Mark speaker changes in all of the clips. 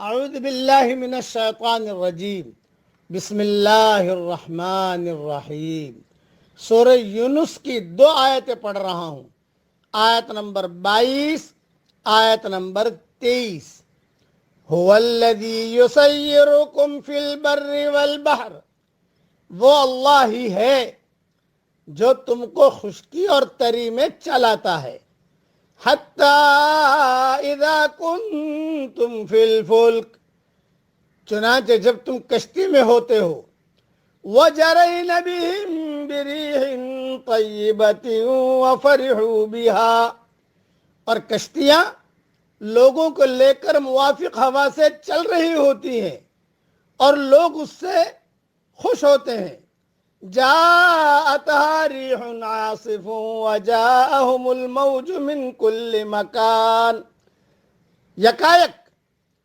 Speaker 1: اعوذ باللہ من الشیطان الرجیم بسم اللہ الرحمن الرحیم۔ سورہ یونس کی 2 آیتیں پڑھ رہا ہوں، آیت نمبر 22، آیت نمبر 23۔ هو الذی یسیرکم فی البر والبحر، وہ اللہ ہی ہے جو تم کو خشکی اور تری میں چلاتا ہے۔ حتی اذا کنتم فی الفلک، چنانچہ جب تم کشتی میں ہوتے ہو، وجرین بہم بریح طیبۃ وفرحوا بہا، اور کشتیاں لوگوں کو لے کر موافق ہوا سے چل رہی ہوتی ہیں اور لوگ اس سے خوش ہوتے ہیں۔ جاءتها ریح عاصف وجاءهم الموج من كل مکان، یکایک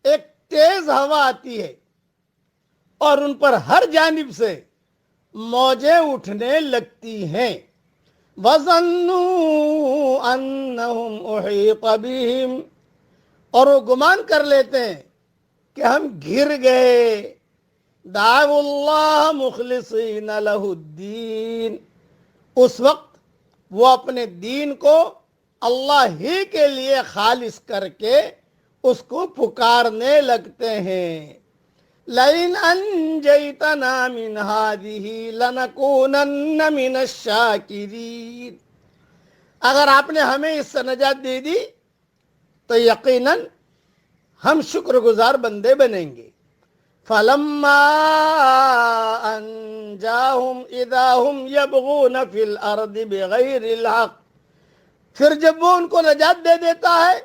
Speaker 1: ایک تیز ہوا آتی ہے اور ان پر ہر جانب سے موجیں اٹھنے لگتی ہیں۔ وَظَنُّوا أَنَّهُمْ أُحِيطَ بِهِمْ، اور وہ گمان کر لیتے ہیں کہ ہم گھر گئے۔ دعوا اللہ مخلصین لہ الدین، اس وقت وہ اپنے دین کو اللہ ہی کے لیے خالص کر کے اس کو پکارنے لگتے ہیں۔ لَئِنْ أَنْجَيْتَنَا مِنْ هَٰذِهِ لَنَكُونَنَّ مِنَ الشَّاكِرِينَ، اگر آپ نے ہمیں اس سے نجات دے دی تو یقیناً ہم شکر گزار بندے بنیں گے۔ فَلَمَّا أَنْجَاهُمْ إِذَا هُمْ يَبْغُونَ فِي الْأَرْضِ بِغَيْرِ الْحَقِّ، پھر جب وہ ان کو نجات دے دیتا ہے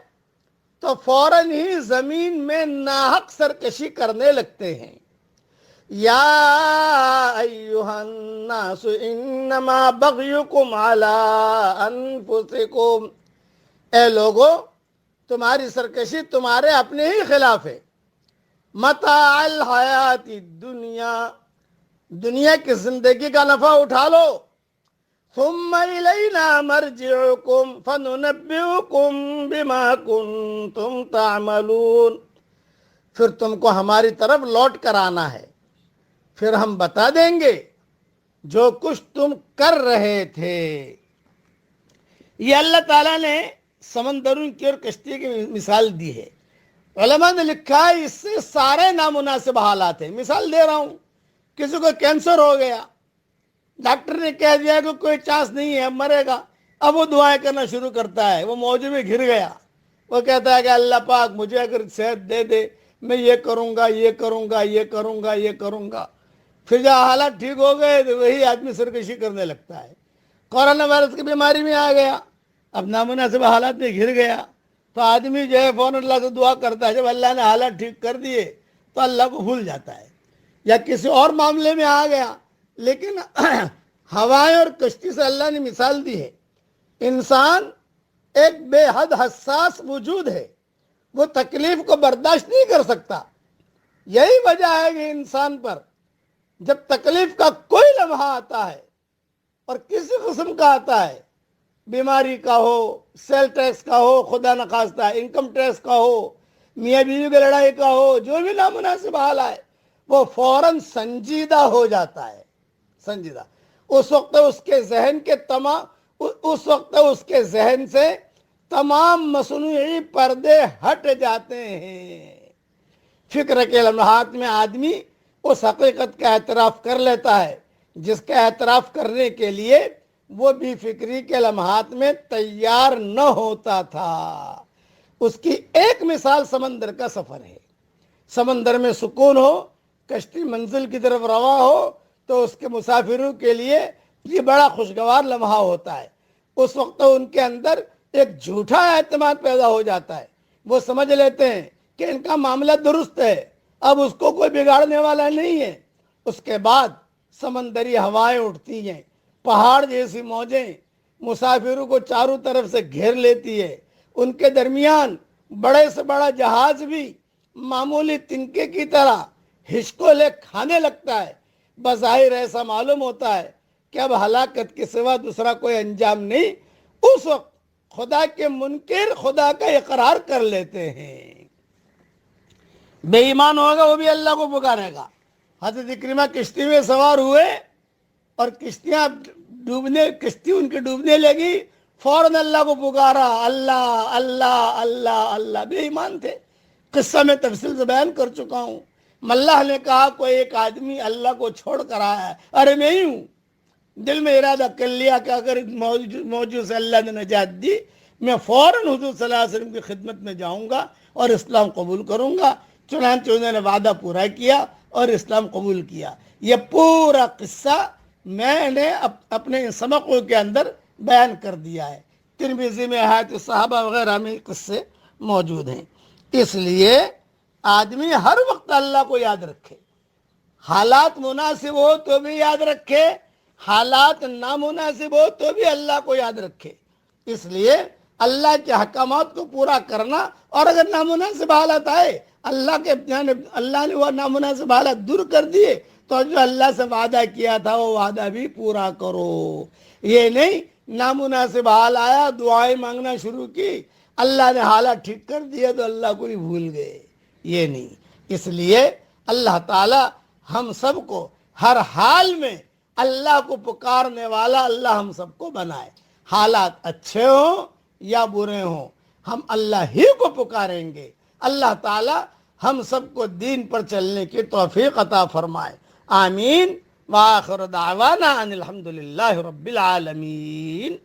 Speaker 1: تو فوراً ہی زمین میں ناحق سرکشی کرنے لگتے ہیں۔ یا ایہا الناس انما بغیکم علی انفسکم، اے لوگو تمہاری سرکشی تمہارے اپنے ہی خلاف ہے۔ متاع الحیات الدنیا، دنیا کی زندگی کا نفع اٹھا لو۔ ثم الینا مرجعکم فننبئکم بما کنتم تعملون، پھر تم کو ہماری طرف لوٹ کر آنا ہے، پھر ہم بتا دیں گے جو کچھ تم کر رہے تھے۔ یہ اللہ تعالیٰ نے سمندروں کی اور کشتی کی مثال دی ہے۔ علماء نے لکھا ہے اس سے سارے نامناسب حالات ہیں۔ مثال دے رہا ہوں، کسی کو کینسر ہو گیا، ڈاکٹر نے کہہ دیا کہ کوئی چانس نہیں ہے، اب مرے گا، اب وہ دعائیں کرنا شروع کرتا ہے، وہ موج میں گھر گیا، وہ کہتا ہے کہ اللہ پاک مجھے اگر صحت دے دے میں یہ کروں گا، یہ کروں گا، یہ کروں گا، یہ کروں گا۔ پھر جب حالات ٹھیک ہو گئے تو وہی آدمی سرکشی کرنے لگتا ہے۔ کورونا وائرس کی بیماری میں آ گیا، اب نامناسب حالات میں گھر گیا تو آدمی جو ہے فوراً اللہ سے دعا کرتا ہے، جب اللہ نے حالات ٹھیک کر دیے تو اللہ کو بھول جاتا ہے۔ یا کسی اور معاملے میں آ گیا، لیکن ہوائیں اور کشتی سے اللہ نے مثال دی ہے۔ انسان ایک بے حد حساس وجود ہے، وہ تکلیف کو برداشت نہیں کر سکتا۔ یہی وجہ ہے کہ انسان پر جب تکلیف کا کوئی لمحہ آتا ہے اور کسی قسم کا آتا ہے، بیماری کا ہو، سیل ٹیکس کا ہو، خدا نخواستہ انکم ٹیکس کا ہو، میاں بیوی کی لڑائی کا ہو، جو بھی نامناسب حال ہے وہ فوراً سنجیدہ ہو جاتا ہے۔ سنجیدہ اس وقت اس کے ذہن سے تمام مصنوعی پردے ہٹ جاتے ہیں۔ فکر کے لمحات میں آدمی اس حقیقت کا اعتراف کر لیتا ہے جس کا اعتراف کرنے کے لیے وہ بھی فکری کے لمحات میں تیار نہ ہوتا تھا۔ اس کی ایک مثال سمندر کا سفر ہے۔ سمندر میں سکون ہو، کشتی منزل کی طرف رواں ہو تو اس کے مسافروں کے لیے یہ بڑا خوشگوار لمحہ ہوتا ہے۔ اس وقت ان کے اندر ایک جھوٹا اعتماد پیدا ہو جاتا ہے، وہ سمجھ لیتے ہیں کہ ان کا معاملہ درست ہے، اب اس کو کوئی بگاڑنے والا نہیں ہے۔ اس کے بعد سمندری ہوائیں اٹھتی ہیں، پہاڑ جیسی موجیں مسافروں کو چاروں طرف سے گھیر لیتی ہے، ان کے درمیان بڑے سے بڑا جہاز بھی معمولی تنکے کی طرح ہچکولے کھانے لگتا ہے۔ بظاہر ایسا معلوم ہوتا ہے کہ اب ہلاکت کے سوا دوسرا کوئی انجام نہیں۔ اس وقت خدا کے منکر خدا کا اقرار کر لیتے ہیں۔ بے ایمان ہوگا وہ بھی اللہ کو پکارے گا۔ حضرت اکرمہ کشتی میں سوار ہوئے اور کشتی ان کی ڈوبنے لگی، فوراً اللہ کو پکارا، اللہ اللہ اللہ اللہ۔ بے ایمان تھے، قصہ میں تفصیل سے بیان کر چکا ہوں۔ اللہ نے کہا کوئی ایک آدمی اللہ کو چھوڑ کر آیا ہے، ارے میں ہی ہوں۔ دل میں ارادہ کر لیا کہ اگر موجود سے اللہ نے نجات دی، میں فوراً حضور صلی اللہ علیہ وسلم کی خدمت میں جاؤں گا اور اسلام قبول کروں گا۔ چنانچہ انہوں نے وعدہ پورا کیا اور اسلام قبول کیا۔ یہ پورا قصہ میں نے اپنے سبقوں کے اندر بیان کر دیا ہے۔ ترمذی میں حیات الصحابہ وغیرہ میں قصے موجود ہیں۔ اس لیے آدمی ہر وقت اللہ کو یاد رکھے، حالات مناسب ہو تو بھی یاد رکھے، حالات نامناسب ہو تو بھی اللہ کو یاد رکھے۔ اس لیے اللہ کے احکامات کو پورا کرنا، اور اگر نامناسب حالات آئے، اللہ نے وہ نامناسب حالات دور کر دیے تو جو اللہ سے وعدہ کیا تھا وہ وعدہ بھی پورا کرو۔ یہ نہیں نامناسب حال آیا، دعائیں مانگنا شروع کی، اللہ نے حالات ٹھیک کر دیا تو اللہ کو ہی بھول گئے، یہ نہیں۔ اس لیے اللہ تعالی ہم سب کو ہر حال میں اللہ کو پکارنے والا اللہ ہم سب کو بنائے۔ حالات اچھے ہوں یا برے ہوں، ہم اللہ ہی کو پکاریں گے۔ اللہ تعالی ہم سب کو دین پر چلنے کی توفیق عطا فرمائے، آمین۔ وآخر دعوانا ان الحمدللہ رب العالمین۔